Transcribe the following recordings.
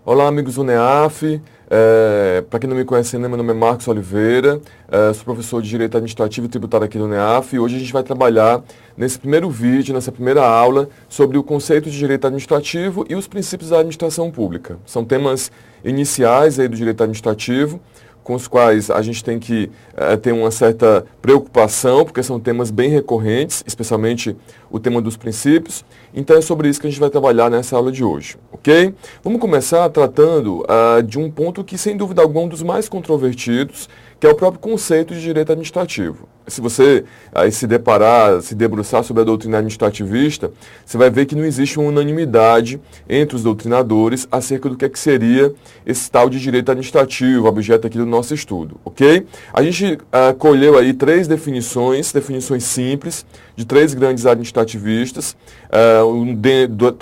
Olá, amigos do NEAF. Para quem não me conhece ainda, meu nome é Marcos Oliveira, sou professor de Direito Administrativo e Tributário aqui do NEAF e hoje a gente vai trabalhar nesse primeiro vídeo, nessa primeira aula, sobre o conceito de Direito Administrativo e os princípios da administração pública. São temas iniciais aí do Direito Administrativo, com os quais a gente tem que ter uma certa preocupação, porque são temas bem recorrentes, especialmente o tema dos princípios. Então é sobre isso que a gente vai trabalhar nessa aula de hoje, ok? Vamos começar tratando de um ponto que, sem dúvida alguma, é um dos mais controvertidos, que é o próprio conceito de direito administrativo. Se você se debruçar sobre a doutrina administrativista, você vai ver que não existe uma unanimidade entre os doutrinadores acerca do que seria esse tal de direito administrativo, objeto aqui do nosso estudo, ok? A gente colheu aí três definições simples, de três grandes administrativistas,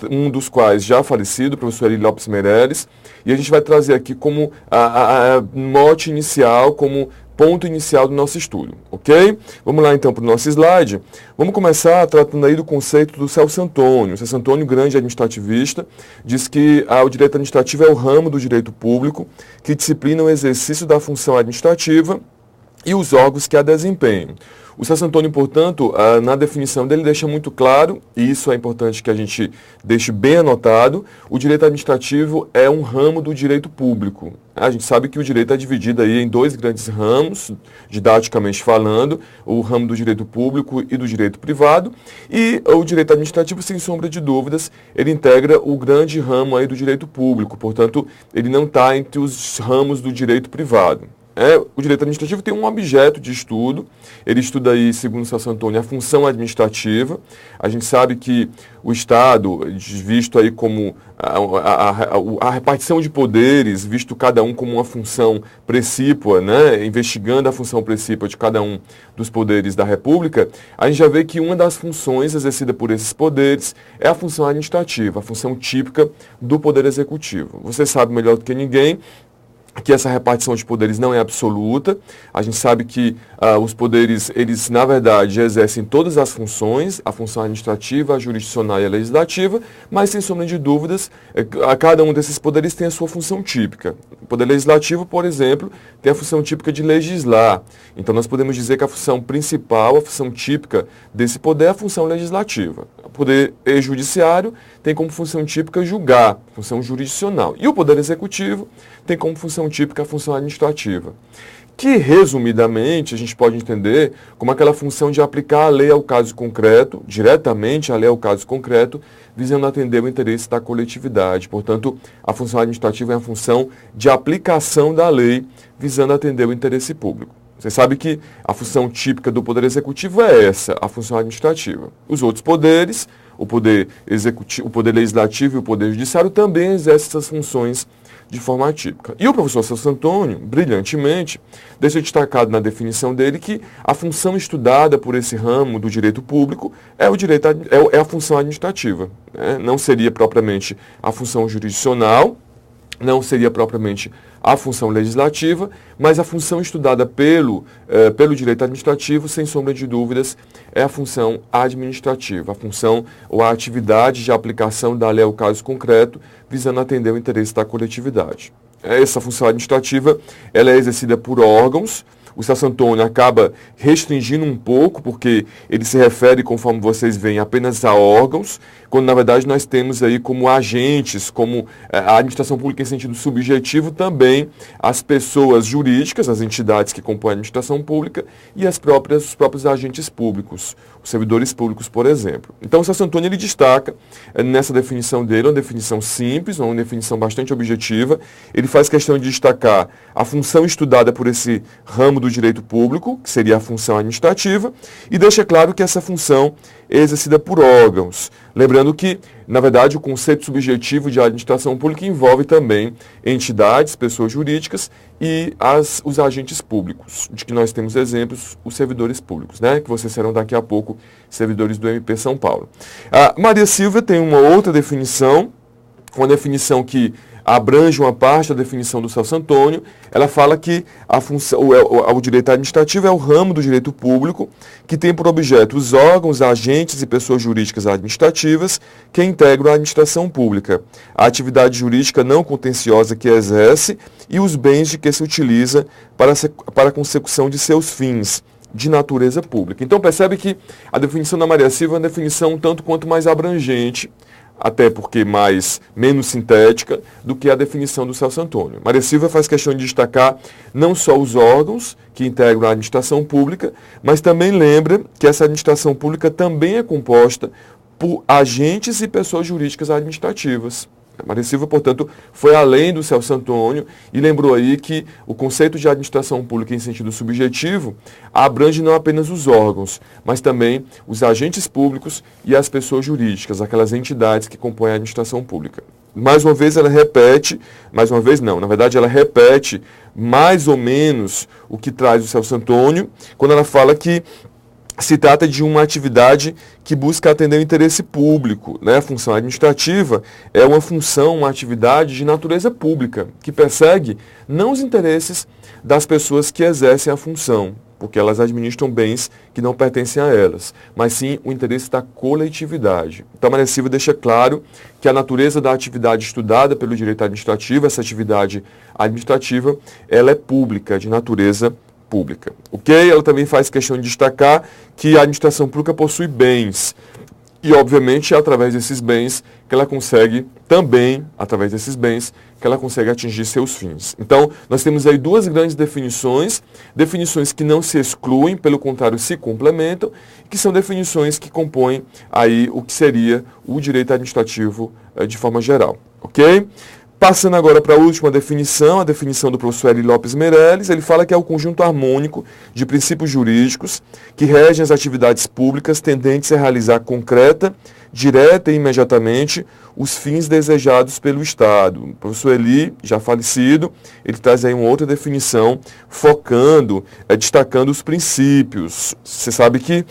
um dos quais já falecido, o professor Eli Lopes Meireles, e a gente vai trazer aqui como mote inicial, como ponto inicial do nosso estudo, ok? Vamos lá então para o nosso slide. Vamos começar tratando aí do conceito do Celso Antônio. O Celso Antônio, grande administrativista, diz que o direito administrativo é o ramo do direito público que disciplina o exercício da função administrativa e os órgãos que a desempenham. O Celso Antônio, portanto, na definição dele deixa muito claro, e isso é importante que a gente deixe bem anotado, o direito administrativo é um ramo do direito público. A gente sabe que o direito é dividido aí em dois grandes ramos, didaticamente falando, o ramo do direito público e do direito privado, e o direito administrativo, sem sombra de dúvidas, ele integra o grande ramo aí do direito público, portanto, ele não está entre os ramos do direito privado. O direito administrativo tem um objeto de estudo, ele estuda aí, segundo Celso Antônio, a função administrativa. A gente sabe que o Estado, visto aí como a repartição de poderes, visto cada um como uma função precípua, né, investigando a função precípua de cada um dos poderes da República, a gente já vê que uma das funções exercida por esses poderes é a função administrativa, a função típica do Poder Executivo. Você sabe melhor do que ninguém que essa repartição de poderes não é absoluta. A gente sabe que os poderes, eles na verdade exercem todas as funções, a função administrativa, a jurisdicional e a legislativa, mas sem sombra de dúvidas, cada um desses poderes tem a sua função típica. O Poder Legislativo, por exemplo, tem a função típica de legislar. Então nós podemos dizer que a função principal, a função típica desse poder é a função legislativa. O Poder Judiciário tem como função típica julgar, função jurisdicional. E o Poder Executivo tem como função típica a função administrativa, que, resumidamente, a gente pode entender como aquela função de aplicar a lei ao caso concreto, diretamente a lei ao caso concreto, visando atender o interesse da coletividade. Portanto, a função administrativa é a função de aplicação da lei, visando atender o interesse público. Você sabe que a função típica do Poder Executivo é essa, a função administrativa. Os outros poderes, o Poder Executivo, o Poder Legislativo e o Poder Judiciário também exercem essas funções de forma típica. E o professor Celso Antônio, brilhantemente, deixa destacado na definição dele que a função estudada por esse ramo do direito público é a função administrativa, né? Não seria propriamente a função jurisdicional, não seria propriamente a função legislativa, mas a função estudada pelo direito administrativo, sem sombra de dúvidas, é a função administrativa, a função ou a atividade de aplicação da lei ao caso concreto, visando atender o interesse da coletividade. Essa função administrativa ela é exercida por órgãos. O Celso Antônio acaba restringindo um pouco, porque ele se refere, conforme vocês veem, apenas a órgãos, quando na verdade nós temos aí como agentes, como a administração pública em sentido subjetivo, também as pessoas jurídicas, as entidades que compõem a administração pública e os próprios agentes públicos, os servidores públicos, por exemplo. Então o Celso Antônio ele destaca nessa definição dele, uma definição simples, uma definição bastante objetiva. Ele faz questão de destacar a função estudada por esse ramo do direito público, que seria a função administrativa, e deixa claro que essa função é exercida por órgãos. Lembrando que, na verdade, o conceito subjetivo de administração pública envolve também entidades, pessoas jurídicas e os agentes públicos, de que nós temos exemplos, os servidores públicos, né, que vocês serão daqui a pouco servidores do MP São Paulo. A Maria Silvia tem uma outra definição, uma definição que abrange uma parte da definição do Celso Antônio. Ela fala que a função, o direito administrativo é o ramo do direito público que tem por objeto os órgãos, agentes e pessoas jurídicas administrativas que integram a administração pública, a atividade jurídica não contenciosa que exerce e os bens de que se utiliza para a consecução de seus fins de natureza pública. Então percebe que a definição da Maria Silva é uma definição um tanto quanto mais abrangente, até porque menos sintética do que a definição do Celso Antônio. Maria Silva faz questão de destacar não só os órgãos que integram a administração pública, mas também lembra que essa administração pública também é composta por agentes e pessoas jurídicas administrativas. Maria Silva, portanto, foi além do Celso Antônio e lembrou aí que o conceito de administração pública em sentido subjetivo abrange não apenas os órgãos, mas também os agentes públicos e as pessoas jurídicas, aquelas entidades que compõem a administração pública. Mais uma vez ela repete, mais uma vez não, na verdade ela repete mais ou menos o que traz o Celso Antônio, quando ela fala que se trata de uma atividade que busca atender o interesse público, né? A função administrativa é uma função, uma atividade de natureza pública, que persegue não os interesses das pessoas que exercem a função, porque elas administram bens que não pertencem a elas, mas sim o interesse da coletividade. Então, a Maria Silva deixa claro que a natureza da atividade estudada pelo direito administrativo, essa atividade administrativa, ela é pública, de natureza pública. Ok? Ela também faz questão de destacar que a administração pública possui bens. E, obviamente, é através desses bens que ela consegue, também, através desses bens, que ela consegue atingir seus fins. Então, nós temos aí duas grandes definições que não se excluem, pelo contrário, se complementam, que são definições que compõem aí o que seria o direito administrativo de forma geral. Ok? Passando agora para a última definição, a definição do professor Eli Lopes Meirelles, ele fala que é o conjunto harmônico de princípios jurídicos que regem as atividades públicas tendentes a realizar concreta, direta e imediatamente os fins desejados pelo Estado. O professor Eli, já falecido, ele traz aí uma outra definição, focando, destacando os princípios. Você sabe que,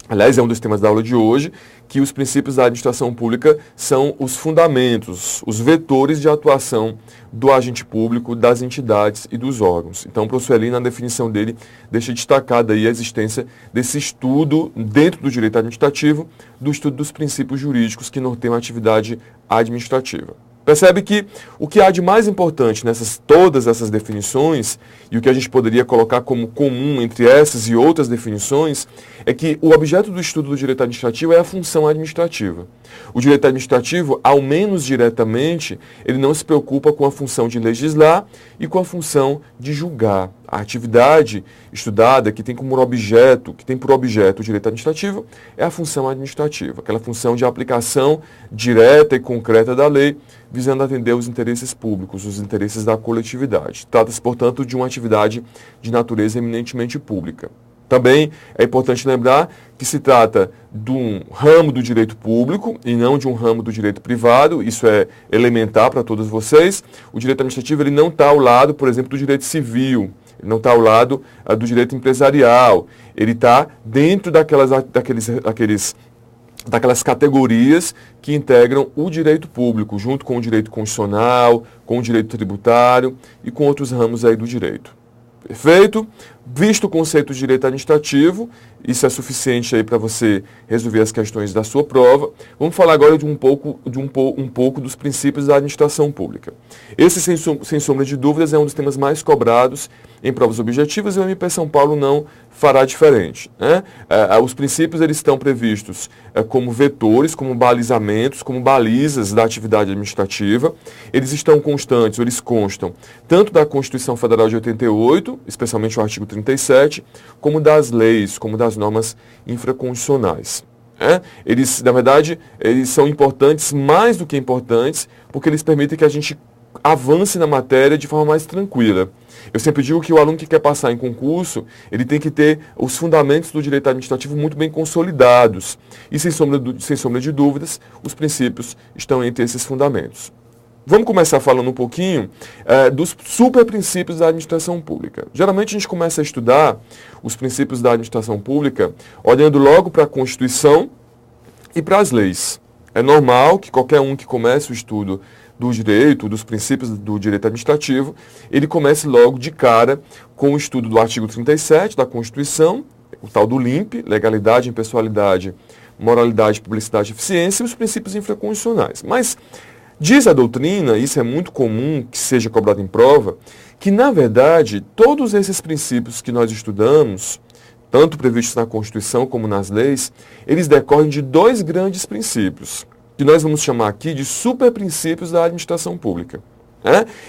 aliás, é um dos temas da aula de hoje, que os princípios da administração pública são os fundamentos, os vetores de atuação do agente público, das entidades e dos órgãos. Então, o professor Eli, na definição dele, deixa destacada aí a existência desse estudo dentro do direito administrativo, do estudo dos princípios jurídicos que norteiam a atividade administrativa. Percebe que o que há de mais importante nessas todas essas definições, e o que a gente poderia colocar como comum entre essas e outras definições, é que o objeto do estudo do direito administrativo é a função administrativa. O direito administrativo, ao menos diretamente, ele não se preocupa com a função de legislar e com a função de julgar. A atividade estudada que tem por objeto o direito administrativo é a função administrativa, aquela função de aplicação direta e concreta da lei, visando atender os interesses públicos, os interesses da coletividade. Trata-se, portanto, de uma atividade de natureza eminentemente pública. Também é importante lembrar que se trata de um ramo do direito público e não de um ramo do direito privado. Isso é elementar para todos vocês. O direito administrativo ele não está ao lado, por exemplo, do direito civil, ele não está ao lado do direito empresarial. Ele está dentro daquelas categorias que integram o direito público, junto com o direito constitucional, com o direito tributário e com outros ramos aí do direito. Perfeito? Visto o conceito de direito administrativo, isso é suficiente aí para você resolver as questões da sua prova. Vamos falar agora de um pouco dos princípios da administração pública. Esse, sem sombra de dúvidas, é um dos temas mais cobrados em provas objetivas e o MP São Paulo não fará diferente, né? Os princípios eles estão previstos como vetores, como balizamentos, como balizas da atividade administrativa. Eles estão constantes, eles constam tanto da Constituição Federal de 88, especialmente o artigo 37, como das leis, como das normas infraconstitucionais. Eles, na verdade, eles são importantes, mais do que importantes, porque eles permitem que a gente avance na matéria de forma mais tranquila. Eu sempre digo que o aluno que quer passar em concurso, ele tem que ter os fundamentos do direito administrativo muito bem consolidados. E, sem sombra de dúvidas, os princípios estão entre esses fundamentos. Vamos começar falando um pouquinho dos superprincípios da administração pública. Geralmente a gente começa a estudar os princípios da administração pública olhando logo para a Constituição e para as leis. É normal que qualquer um que comece o estudo do direito, dos princípios do direito administrativo, ele comece logo de cara com o estudo do artigo 37 da Constituição, o tal do LIMP, legalidade, impessoalidade, moralidade, publicidade e eficiência, e os princípios infraconstitucionais. Mas diz a doutrina, isso é muito comum que seja cobrado em prova, que na verdade todos esses princípios que nós estudamos, tanto previstos na Constituição como nas leis, eles decorrem de dois grandes princípios, que nós vamos chamar aqui de superprincípios da administração pública.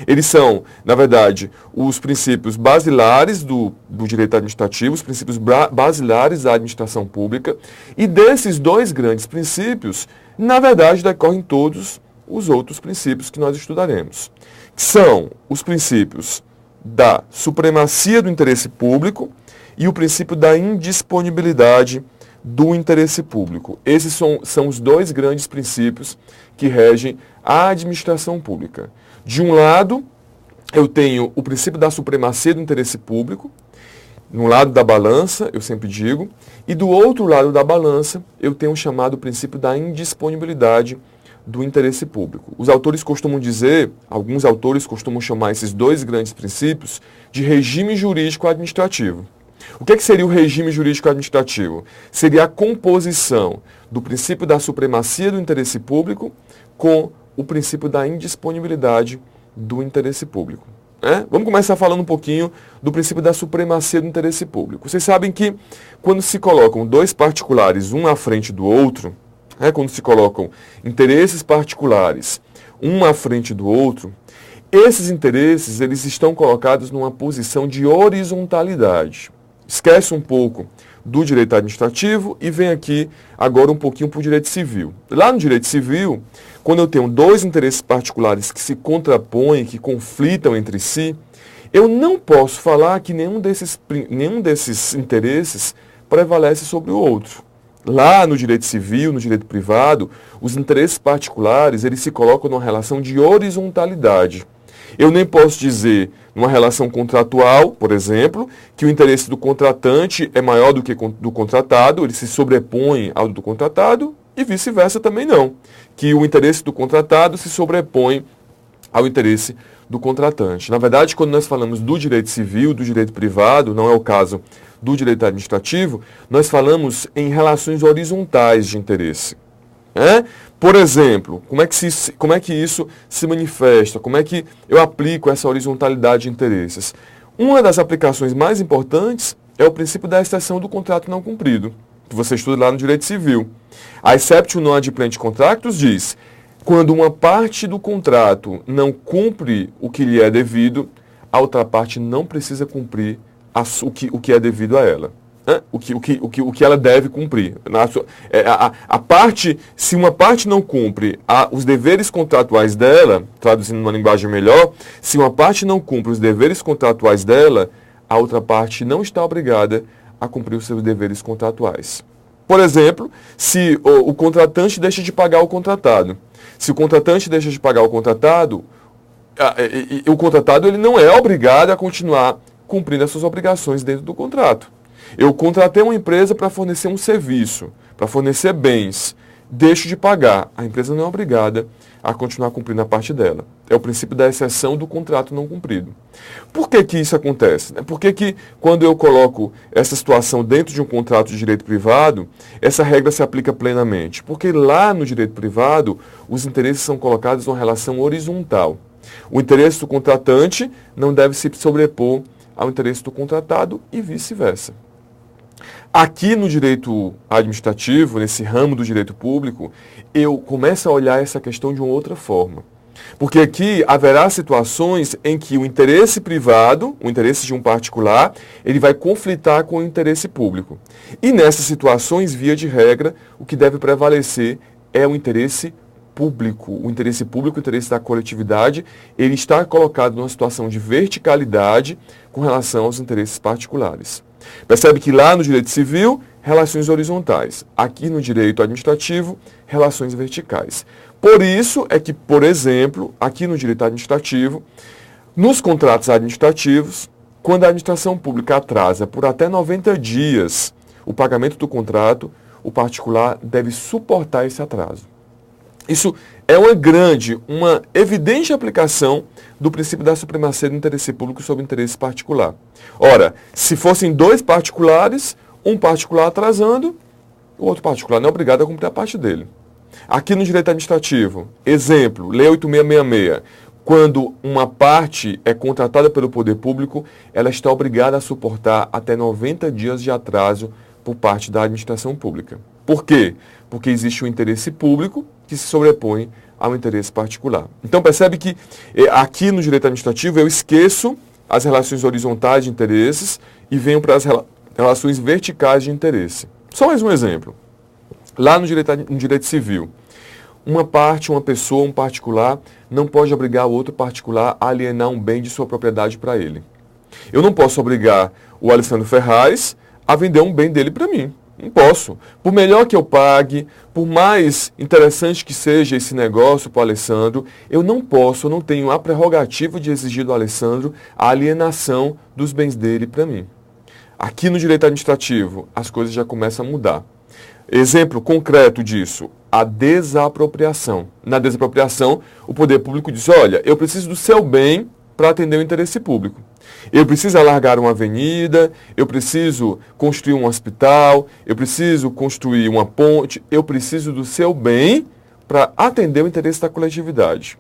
Eles são, na verdade, os princípios basilares do direito administrativo, os princípios basilares da administração pública, e desses dois grandes princípios, na verdade, decorrem todos os outros princípios que nós estudaremos, que são os princípios da supremacia do interesse público e o princípio da indisponibilidade do interesse público. Esses são os dois grandes princípios que regem a administração pública. De um lado, eu tenho o princípio da supremacia do interesse público, no lado da balança, eu sempre digo, e do outro lado da balança, eu tenho o chamado princípio da indisponibilidade do interesse público. Os autores costumam dizer, alguns autores costumam chamar esses dois grandes princípios de regime jurídico administrativo. O que seria o regime jurídico administrativo? Seria a composição do princípio da supremacia do interesse público com o princípio da indisponibilidade do interesse público. Vamos começar falando um pouquinho do princípio da supremacia do interesse público. Vocês sabem que quando se colocam dois particulares um à frente do outro, quando se colocam interesses particulares um à frente do outro, esses interesses eles estão colocados numa posição de horizontalidade. Esquece um pouco do direito administrativo e vem aqui agora um pouquinho para o direito civil. Lá no direito civil, quando eu tenho dois interesses particulares que se contrapõem, que conflitam entre si, eu não posso falar que nenhum desses interesses prevalece sobre o outro. Lá no direito civil, no direito privado, os interesses particulares eles se colocam numa relação de horizontalidade. Eu nem posso dizer, numa relação contratual, por exemplo, que o interesse do contratante é maior do que do contratado, ele se sobrepõe ao do contratado, e vice-versa também não, que o interesse do contratado se sobrepõe ao interesse do contratante. Na verdade, quando nós falamos do direito civil, do direito privado, não é o caso do direito administrativo, nós falamos em relações horizontais de interesse. Por exemplo, como é que isso se manifesta? Como é que eu aplico essa horizontalidade de interesses? Uma das aplicações mais importantes é o princípio da exceção do contrato não cumprido, que você estuda lá no direito civil. A exceptio non adimplente contractus diz, quando uma parte do contrato não cumpre o que lhe é devido, a outra parte não precisa cumprir o que é devido a ela. O que ela deve cumprir. Se uma parte não cumpre os deveres contratuais dela, traduzindo numa linguagem melhor, se uma parte não cumpre os deveres contratuais dela, a outra parte não está obrigada a cumprir os seus deveres contratuais. Por exemplo, se o contratante deixa de pagar o contratado. Se o contratante deixa de pagar o contratado ele não é obrigado a continuar cumprindo as suas obrigações dentro do contrato. Eu contratei uma empresa para fornecer um serviço, para fornecer bens, deixo de pagar. A empresa não é obrigada a continuar cumprindo a parte dela. É o princípio da exceção do contrato não cumprido. Por que isso acontece? Por que quando eu coloco essa situação dentro de um contrato de direito privado, essa regra se aplica plenamente? Porque lá no direito privado, os interesses são colocados numa relação horizontal. O interesse do contratante não deve se sobrepor ao interesse do contratado e vice-versa. Aqui no direito administrativo, nesse ramo do direito público, eu começo a olhar essa questão de uma outra forma. Porque aqui haverá situações em que o interesse privado, o interesse de um particular, ele vai conflitar com o interesse público. E nessas situações, via de regra, o que deve prevalecer é o interesse público. O interesse público, o interesse da coletividade, ele está colocado numa situação de verticalidade com relação aos interesses particulares. Percebe que lá no direito civil, relações horizontais. Aqui no direito administrativo, relações verticais. Por isso é que, por exemplo, aqui no direito administrativo, nos contratos administrativos, quando a administração pública atrasa por até 90 dias o pagamento do contrato, o particular deve suportar esse atraso. Isso é uma evidente aplicação do princípio da supremacia do interesse público sobre o interesse particular. Ora, se fossem dois particulares, um particular atrasando, o outro particular não é obrigado a cumprir a parte dele. Aqui no direito administrativo, exemplo, Lei 8666, quando uma parte é contratada pelo poder público, ela está obrigada a suportar até 90 dias de atraso por parte da administração pública. Por quê? Porque existe um interesse público que se sobrepõe ao interesse particular. Então percebe que aqui no direito administrativo eu esqueço as relações horizontais de interesses e venho para as relações verticais de interesse. Só mais um exemplo. Lá no direito civil, uma pessoa, um particular, não pode obrigar o outro particular a alienar um bem de sua propriedade para ele. Eu não posso obrigar o Alessandro Ferraz a vender um bem dele para mim. Não posso. Por melhor que eu pague, por mais interessante que seja esse negócio para o Alessandro, eu não tenho a prerrogativa de exigir do Alessandro a alienação dos bens dele para mim. Aqui no direito administrativo, as coisas já começam a mudar. Exemplo concreto disso, a desapropriação. Na desapropriação, o poder público diz, olha, eu preciso do seu bem para atender o interesse público. Eu preciso alargar uma avenida, eu preciso construir um hospital, eu preciso construir uma ponte, eu preciso do seu bem para atender o interesse da coletividade.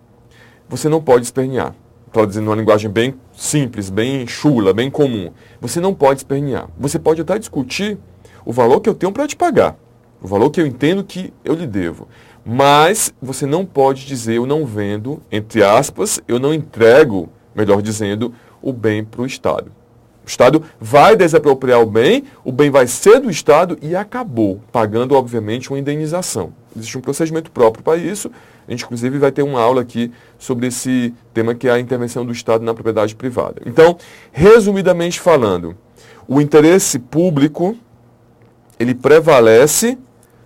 Você não pode espernear. Estou dizendo uma linguagem bem simples, bem chula, bem comum. Você não pode espernear. Você pode até discutir o valor que eu tenho para te pagar, o valor que eu entendo que eu lhe devo. Mas você não pode dizer, eu não vendo, entre aspas, eu não entrego, melhor dizendo, o bem para o Estado. O Estado vai desapropriar o bem vai ser do Estado e acabou, pagando, obviamente, uma indenização. Existe um procedimento próprio para isso. A gente, inclusive, vai ter uma aula aqui sobre esse tema que é a intervenção do Estado na propriedade privada. Então, resumidamente falando, o interesse público, ele prevalece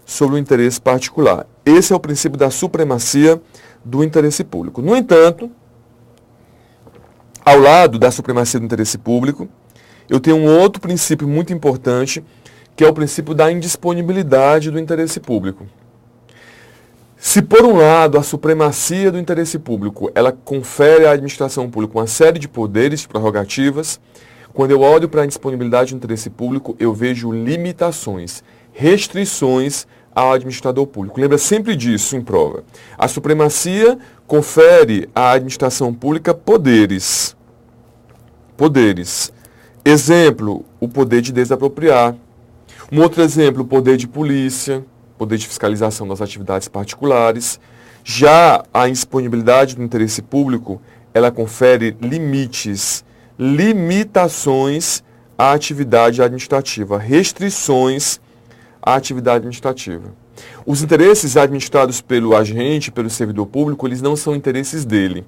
sobre o interesse particular. Esse é o princípio da supremacia do interesse público. No entanto, ao lado da supremacia do interesse público, eu tenho um outro princípio muito importante, que é o princípio da indisponibilidade do interesse público. Se, por um lado, a supremacia do interesse público, ela confere à administração pública uma série de poderes, de prerrogativas, quando eu olho para a indisponibilidade do interesse público, eu vejo limitações, restrições ao administrador público. Lembra sempre disso em prova. A supremacia confere à administração pública poderes. Exemplo, o poder de desapropriar. Um outro exemplo, o poder de polícia, poder de fiscalização das atividades particulares. Já a indisponibilidade do interesse público, ela confere limitações à atividade administrativa, restrições à atividade administrativa. Os interesses administrados pelo agente, pelo servidor público, eles não são interesses dele.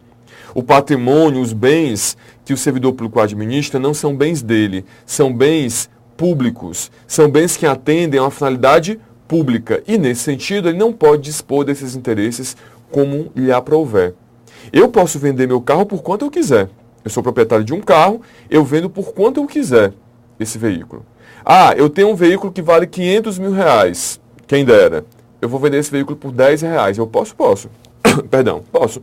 O patrimônio, os bens que o servidor público administra não são bens dele, são bens públicos, são bens que atendem a uma finalidade pública. E, nesse sentido, ele não pode dispor desses interesses como lhe aprouver. Eu posso vender meu carro por quanto eu quiser. Eu sou proprietário de um carro, eu vendo por quanto eu quiser esse veículo. Ah, eu tenho um veículo que vale R$500 mil, quem dera. Eu vou vender esse veículo por R$10. Eu posso? Posso. Perdão, posso.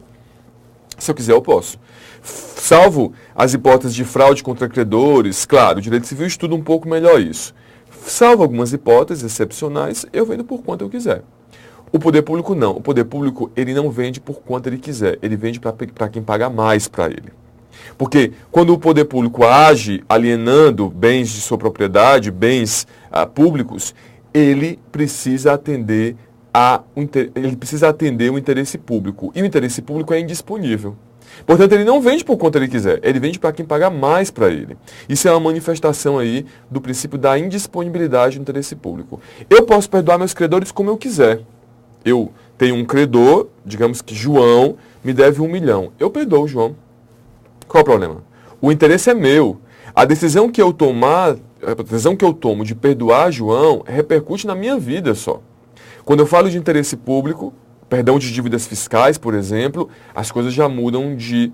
Se eu quiser, eu posso. Salvo as hipóteses de fraude contra credores, claro, o direito civil estuda um pouco melhor isso. Salvo algumas hipóteses excepcionais, eu vendo por quanto eu quiser. O poder público não. O poder público, ele não vende por quanto ele quiser. Ele vende para quem paga mais para ele. Porque quando o poder público age alienando bens de sua propriedade, bens públicos, ele precisa atender o interesse público. E o interesse público é indisponível. Portanto, ele não vende por quanto ele quiser, ele vende para quem paga mais para ele. Isso é uma manifestação aí do princípio da indisponibilidade do interesse público. Eu posso perdoar meus credores como eu quiser. Eu tenho um credor, digamos que João, me deve 1 milhão. Eu perdoo o João. Qual o problema? O interesse é meu. A decisão que eu tomo de perdoar João repercute na minha vida só. Quando eu falo de interesse público, perdão de dívidas fiscais, por exemplo, as coisas já mudam de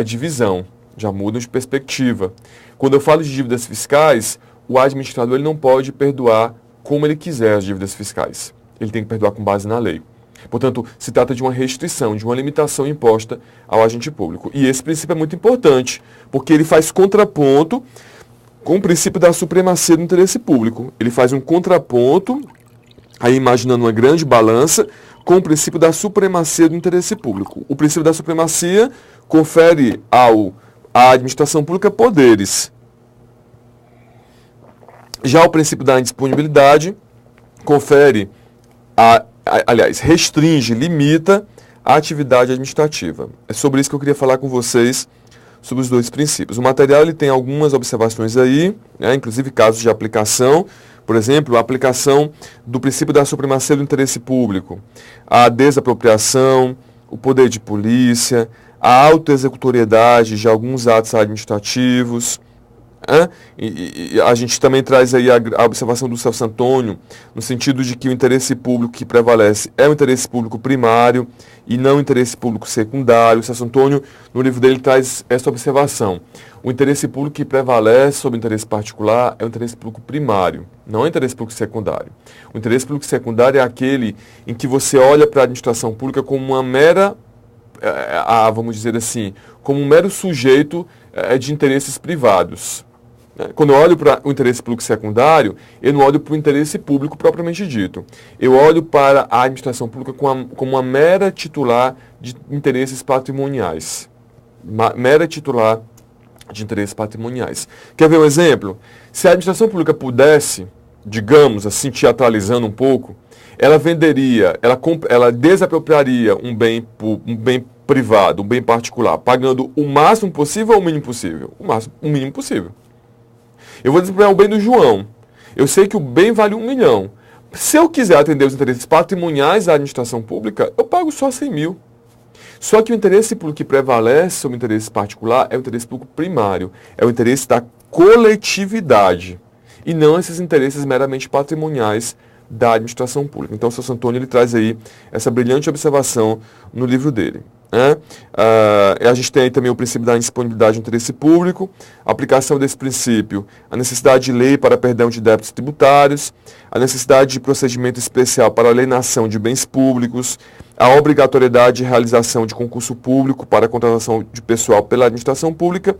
divisão, já mudam de perspectiva. Quando eu falo de dívidas fiscais, o administrador ele não pode perdoar como ele quiser as dívidas fiscais. Ele tem que perdoar com base na lei. Portanto, se trata de uma restrição, de uma limitação imposta ao agente público. E esse princípio é muito importante, porque ele faz contraponto com o princípio da supremacia do interesse público. Ele faz um contraponto, aí imaginando uma grande balança, com o princípio da supremacia do interesse público. O princípio da supremacia confere à administração pública poderes. Já o princípio da indisponibilidade confere, restringe, limita a atividade administrativa. É sobre isso que eu queria falar com vocês, sobre os dois princípios. O material ele tem algumas observações aí, inclusive casos de aplicação. Por exemplo, a aplicação do princípio da supremacia do interesse público, a desapropriação, o poder de polícia, a autoexecutoriedade de alguns atos administrativos. E a gente também traz aí a observação do Celso Antônio, no sentido de que o interesse público que prevalece é o interesse público primário e não o interesse público secundário. O Celso Antônio, no livro dele, traz essa observação. O interesse público que prevalece sobre o interesse particular é o interesse público primário, não é o interesse público secundário. O interesse público secundário é aquele em que você olha para a administração pública como uma mera, vamos dizer assim, como um mero sujeito de interesses privados. Quando eu olho para o interesse público secundário, eu não olho para o interesse público propriamente dito. Eu olho para a administração pública como uma mera titular de interesses patrimoniais. Mera titular de interesses patrimoniais. Quer ver um exemplo? Se a administração pública pudesse, digamos assim, teatralizando um pouco, ela venderia, ela desapropriaria um bem privado, um bem particular, pagando o máximo possível ou o mínimo possível? O mínimo possível. Eu vou desapropriar o bem do João. Eu sei que o bem vale 1 milhão. Se eu quiser atender os interesses patrimoniais da administração pública, eu pago só 100 mil. Só que o interesse público que prevalece sobre o interesse particular é o interesse público primário. É o interesse da coletividade. E não esses interesses meramente patrimoniais da administração pública. Então, o Celso Antônio ele traz aí essa brilhante observação no livro dele. A gente tem aí também o princípio da indisponibilidade do interesse público, a aplicação desse princípio, a necessidade de lei para perdão de débitos tributários, a necessidade de procedimento especial para alienação de bens públicos, a obrigatoriedade de realização de concurso público para a contratação de pessoal pela administração pública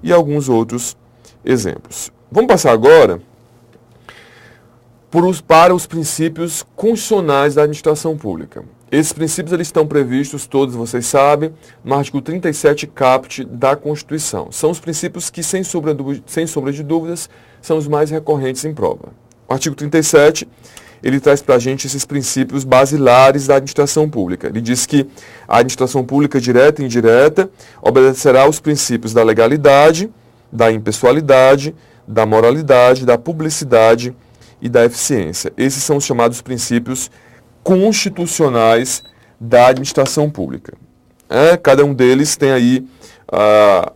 e alguns outros exemplos. Vamos passar agora para os princípios constitucionais da administração pública. Esses princípios eles estão previstos, todos vocês sabem, no artigo 37 caput da Constituição. São os princípios que, sem sombra de dúvidas, são os mais recorrentes em prova. O artigo 37, ele traz para a gente esses princípios basilares da administração pública. Ele diz que a administração pública, direta e indireta, obedecerá aos princípios da legalidade, da impessoalidade, da moralidade, da publicidade e da eficiência. Esses são os chamados princípios constitucionais da administração pública. Cada um deles tem aí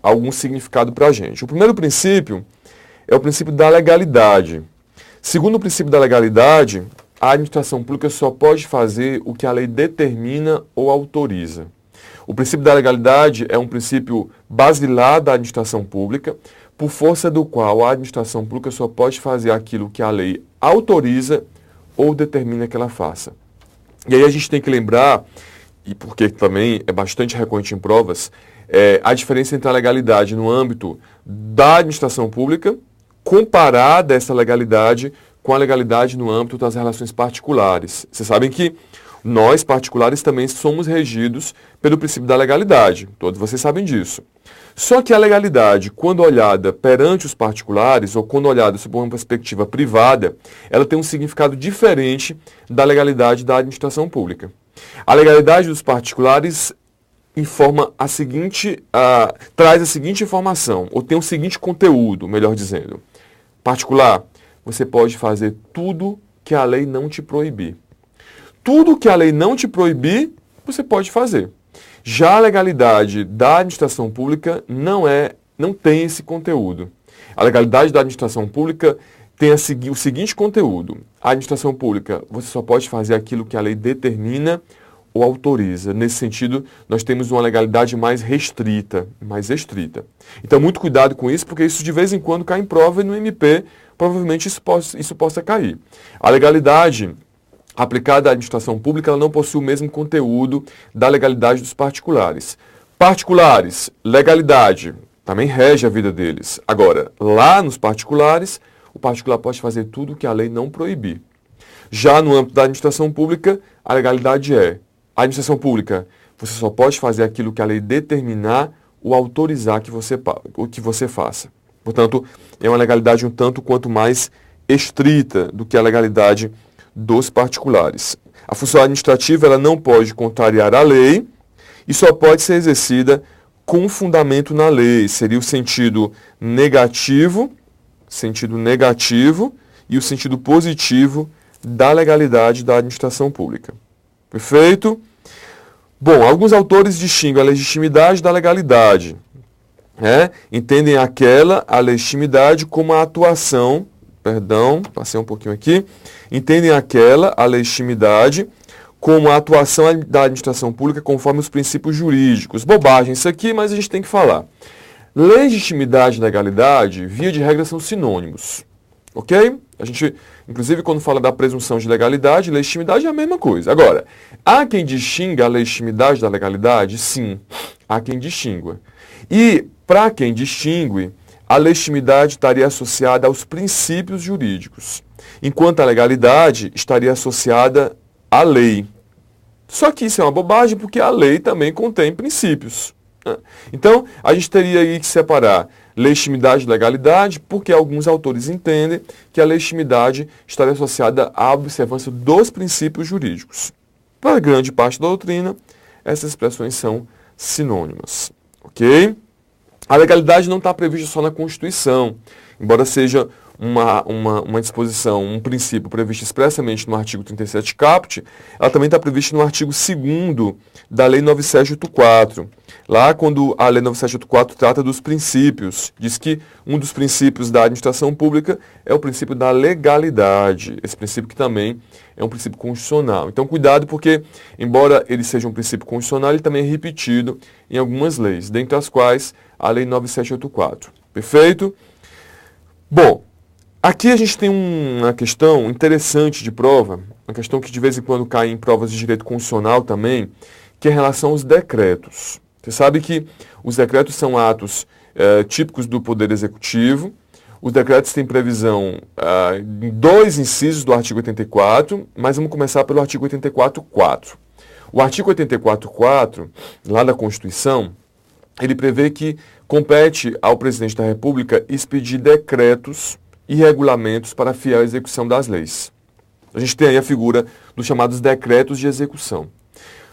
algum significado para a gente. O primeiro princípio é o princípio da legalidade. Segundo o princípio da legalidade, a administração pública só pode fazer o que a lei determina ou autoriza. O princípio da legalidade é um princípio basilar da administração pública, por força do qual a administração pública só pode fazer aquilo que a lei autoriza ou determina que ela faça. E aí a gente tem que lembrar, e porque também é bastante recorrente em provas, a diferença entre a legalidade no âmbito da administração pública, comparada essa legalidade com a legalidade no âmbito das relações particulares. Vocês sabem que nós, particulares, também somos regidos pelo princípio da legalidade. Todos vocês sabem disso. Só que a legalidade, quando olhada perante os particulares, ou quando olhada sob uma perspectiva privada, ela tem um significado diferente da legalidade da administração pública. A legalidade dos particulares traz a seguinte informação, ou tem o seguinte conteúdo, melhor dizendo. Particular, você pode fazer tudo que a lei não te proibir. Tudo que a lei não te proibir, você pode fazer. Já a legalidade da administração pública não tem esse conteúdo. A legalidade da administração pública tem o seguinte conteúdo. A administração pública, você só pode fazer aquilo que a lei determina ou autoriza. Nesse sentido, nós temos uma legalidade mais restrita, mais restrita. Então, muito cuidado com isso, porque isso de vez em quando cai em prova e no MP, provavelmente isso possa cair. A legalidade aplicada à administração pública, ela não possui o mesmo conteúdo da legalidade dos particulares. Particulares, legalidade, também rege a vida deles. Agora, lá nos particulares, o particular pode fazer tudo o que a lei não proibir. Já no âmbito da administração pública, a legalidade é: a administração pública, você só pode fazer aquilo que a lei determinar ou autorizar que você faça. Portanto, é uma legalidade um tanto quanto mais estrita do que a legalidade dos particulares. A função administrativa ela não pode contrariar a lei e só pode ser exercida com fundamento na lei. Seria o sentido negativo e o sentido positivo da legalidade da administração pública. Perfeito? Bom, alguns autores distinguem a legitimidade da legalidade. Entendem a legitimidade como a atuação, passei um pouquinho aqui, entendem a legitimidade como a atuação da administração pública conforme os princípios jurídicos. Bobagem isso aqui, mas a gente tem que falar. Legitimidade e legalidade, via de regra, são sinônimos. Ok? A gente, inclusive, quando fala da presunção de legalidade, legitimidade é a mesma coisa. Agora, há quem distinga a legitimidade da legalidade? Sim, há quem distingua. E, para quem distingue, a legitimidade estaria associada aos princípios jurídicos, enquanto a legalidade estaria associada à lei. Só que isso é uma bobagem porque a lei também contém princípios. Então, a gente teria aí que separar legitimidade e legalidade, porque alguns autores entendem que a legitimidade estaria associada à observância dos princípios jurídicos. Para grande parte da doutrina, essas expressões são sinônimas. Ok? A legalidade não está prevista só na Constituição, embora seja uma disposição, um princípio previsto expressamente no artigo 37 caput, ela também está prevista no artigo 2º da Lei 9784. Lá, quando a Lei 9784 trata dos princípios, diz que um dos princípios da administração pública é o princípio da legalidade, esse princípio que também é um princípio constitucional. Então, cuidado, porque, embora ele seja um princípio constitucional, ele também é repetido em algumas leis, dentre as quais a Lei 9784. Perfeito? Bom, aqui a gente tem uma questão interessante de prova, uma questão que de vez em quando cai em provas de direito constitucional também, que é em relação aos decretos. Você sabe que os decretos são atos típicos do Poder Executivo. Os decretos têm previsão em 2 incisos do artigo 84, mas vamos começar pelo artigo 84.4. O artigo 84.4, lá da Constituição, ele prevê que compete ao Presidente da República expedir decretos e regulamentos para a fiel execução das leis. A gente tem aí a figura dos chamados decretos de execução.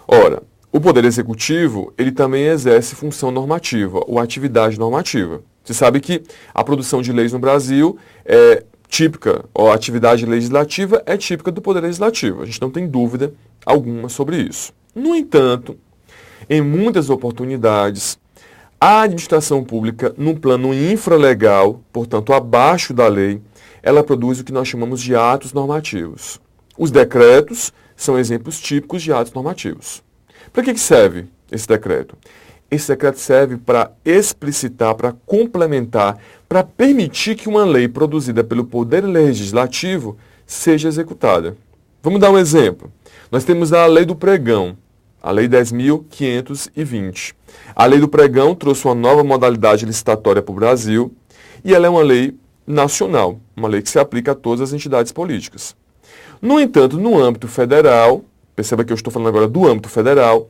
Ora, o Poder Executivo, ele também exerce função normativa, ou atividade normativa. Você sabe que a produção de leis no Brasil é típica, ou a atividade legislativa é típica do Poder Legislativo. A gente não tem dúvida alguma sobre isso. No entanto, em muitas oportunidades, a administração pública, num plano infralegal, portanto abaixo da lei, ela produz o que nós chamamos de atos normativos. Os decretos são exemplos típicos de atos normativos. Para que serve esse decreto? Esse decreto serve para explicitar, para complementar, para permitir que uma lei produzida pelo Poder Legislativo seja executada. Vamos dar um exemplo. Nós temos a Lei do Pregão, a Lei 10.520. A Lei do Pregão trouxe uma nova modalidade licitatória para o Brasil e ela é uma lei nacional, uma lei que se aplica a todas as entidades políticas. No entanto, no âmbito federal, perceba que eu estou falando agora do âmbito federal,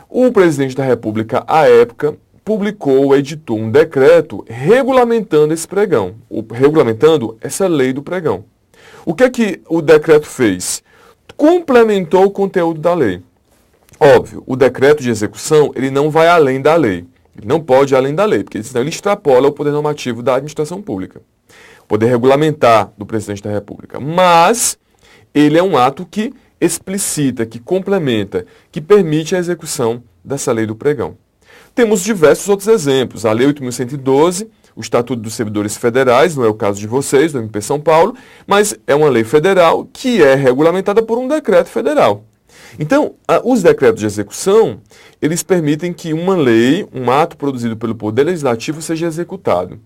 o presidente da República, à época, editou um decreto regulamentando esse pregão, regulamentando essa lei do pregão. O que é que o decreto fez? Complementou o conteúdo da lei. Óbvio, o decreto de execução, ele não vai além da lei. Ele não pode ir além da lei, porque senão ele extrapola o poder normativo da administração pública. O poder regulamentar do presidente da República. Mas ele é um ato que explicita, que complementa, que permite a execução dessa lei do pregão. Temos diversos outros exemplos. A Lei 8.112, o Estatuto dos Servidores Federais, não é o caso de vocês, do MP São Paulo, mas é uma lei federal que é regulamentada por um decreto federal. Então, os decretos de execução, eles permitem que uma lei, um ato produzido pelo Poder Legislativo seja executado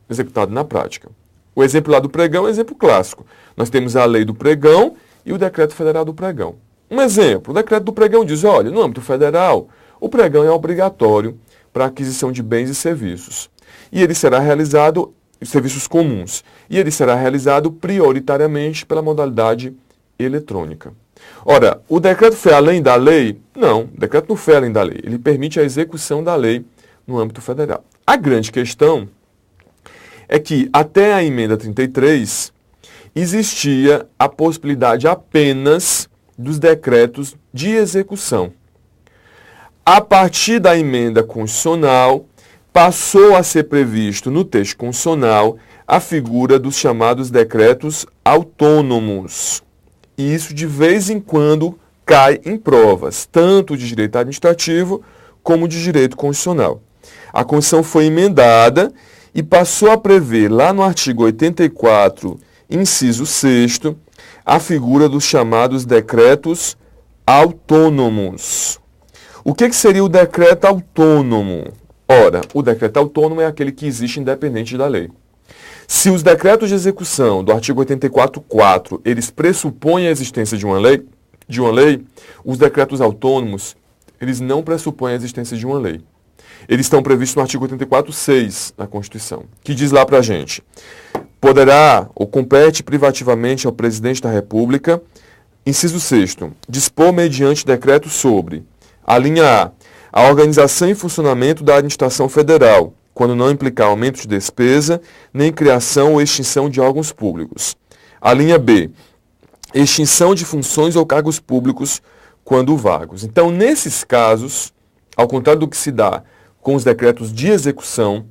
na prática. O exemplo lá do pregão é um exemplo clássico. Nós temos a lei do pregão e o decreto federal do pregão. Um exemplo, o decreto do pregão diz, olha, no âmbito federal, o pregão é obrigatório para aquisição de bens e serviços. E ele será realizado, serviços comuns, e ele será realizado prioritariamente pela modalidade eletrônica. Ora, o decreto foi além da lei? Não, o decreto não foi além da lei. Ele permite a execução da lei no âmbito federal. A grande questão é que até a emenda 33 existia a possibilidade apenas dos decretos de execução. A partir da emenda constitucional, passou a ser previsto no texto constitucional a figura dos chamados decretos autônomos. E isso de vez em quando cai em provas, tanto de direito administrativo como de direito constitucional. A Constituição foi emendada e passou a prever lá no artigo 84, inciso 6º, a figura dos chamados decretos autônomos. O que seria o decreto autônomo? Ora, o decreto autônomo é aquele que existe independente da lei. Se os decretos de execução do artigo 84.4, eles pressupõem a existência de uma lei, os decretos autônomos, eles não pressupõem a existência de uma lei. Eles estão previstos no artigo 84.6 da Constituição, que diz lá pra gente: poderá ou compete privativamente ao presidente da República, inciso 6º, dispor mediante decreto sobre, a linha A organização e funcionamento da administração federal, quando não implicar aumento de despesa, nem criação ou extinção de órgãos públicos. A linha B, extinção de funções ou cargos públicos quando vagos. Então, nesses casos, ao contrário do que se dá com os decretos de execução,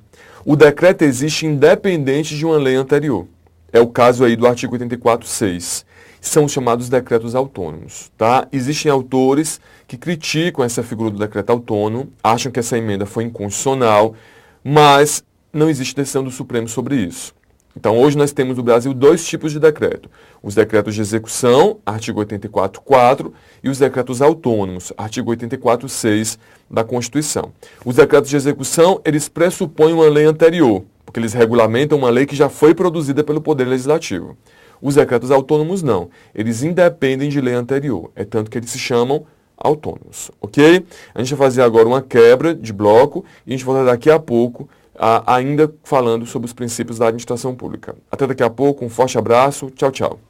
o decreto existe independente de uma lei anterior. É o caso aí do artigo 84.6. São os chamados decretos autônomos. Tá? Existem autores que criticam essa figura do decreto autônomo, acham que essa emenda foi inconstitucional, mas não existe decisão do Supremo sobre isso. Então, hoje nós temos no Brasil dois tipos de decreto. Os decretos de execução, artigo 84.4, e os decretos autônomos, artigo 84.6 da Constituição. Os decretos de execução, eles pressupõem uma lei anterior, porque eles regulamentam uma lei que já foi produzida pelo Poder Legislativo. Os decretos autônomos não, eles independem de lei anterior, é tanto que eles se chamam autônomos, ok? A gente vai fazer agora uma quebra de bloco e a gente volta daqui a pouco ainda falando sobre os princípios da administração pública. Até daqui a pouco, um forte abraço, tchau, tchau.